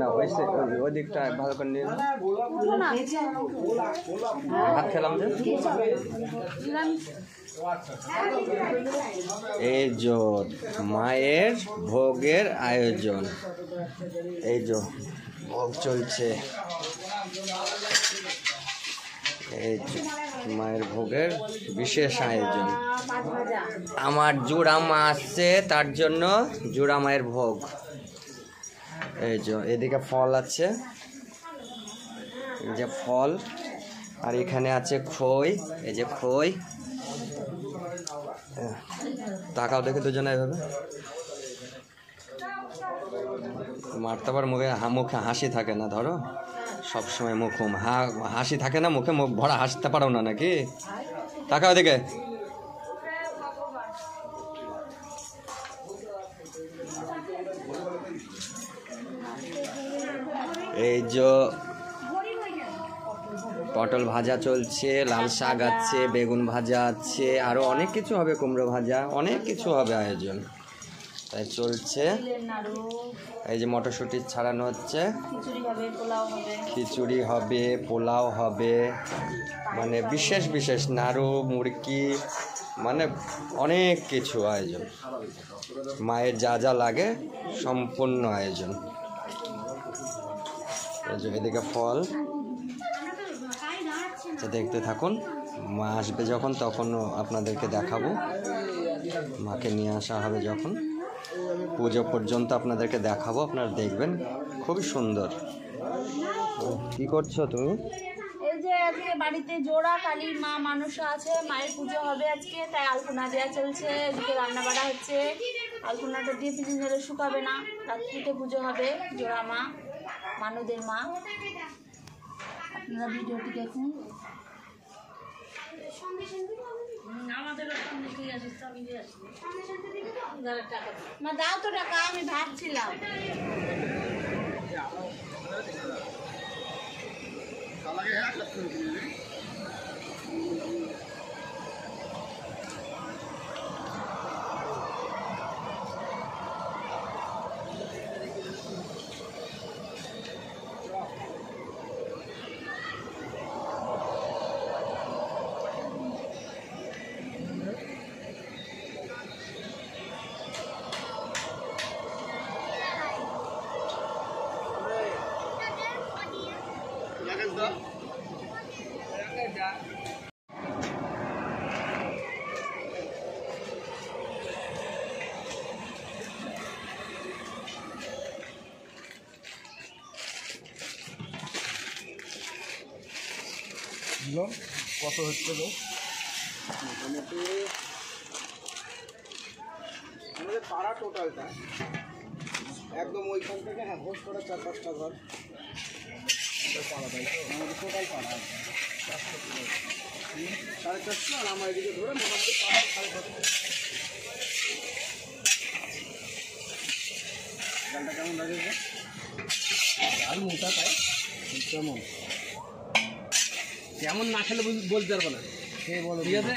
না হয়েছে ওই দিকটা ভালো করে নিয়ে ভাত খেলাম যে এই যে মায়ের ভোগের আয়োজন এই যে ভোগ চলছে এই মায়ের ভোগের বিশেষ আয়োজন আমার জোড়া মা আসছে তার জন্য জোড়া মায়ের ভোগ এই যে এদিকে ফল আছে এই যে ফল আর এখানে আছে খই এই যে খই তাকাও দেখে দুজনে এভাবে মারতে পার মুখে মুখে হাসি থাকে না ধরো সবসময় মুখ হাসি থাকে না মুখে মুখ ভরা হাসতে পারো না নাকি তাকাও দেখে এই যে পটল ভাজা চলছে লাল শাক আছে বেগুন ভাজা আছে আরো অনেক কিছু হবে কুমড়ো ভাজা অনেক কিছু হবে আয়োজন তাই চলছে এই যে মটরশুঁটি ছাড়ানো হচ্ছে খিচুড়ি হবে পোলাও হবে মানে বিশেষ বিশেষ নাড়ু মুরগি মানে অনেক কিছু আয়োজন মায়ের যা যা লাগে সম্পূর্ণ আয়োজন এই যে এদিকে ফল দেখতে থাকুন মা আসবে যখন তখন আপনাদেরকে দেখাবো মাকে নিয়ে আসা হবে যখন পুজো পর্যন্ত আপনাদেরকে দেখাবো আপনারা দেখবেন খুবই সুন্দর কি করছো তুমি এই যে আজকে বাড়িতে জোড়া কালী মা মানুষা আছে মায়ের পুজো হবে আজকে তাই আলপনা দেওয়া চলছে এদিকে রান্না বাড়া হচ্ছে আলপনাটা দিয়ে তিন দিন শুকাবে না রাত্রিতে পুজো হবে জোড়া মা মানুদের মা আপনারা ভিডিওটি দেখুন মা দাও তো টাকা আমি ভাবছিলাম কত হচ্ছে তো মোটামুটি আমাদের পাড়া টোটালটা একদম ওইখান থেকে হ্যাঁ হোস্ট করে 4-5টা ঘর পাড়া তাই তো আমাদের টোটাল পাড়া 450 আর আমার এদিকে ধরে মোটামুটি 5-5.5 ডালটা কেমন লাগে আর মোটা তাই কেমন কেমন না খেলে বলতে পারবো না কে বলো ঠিক আছে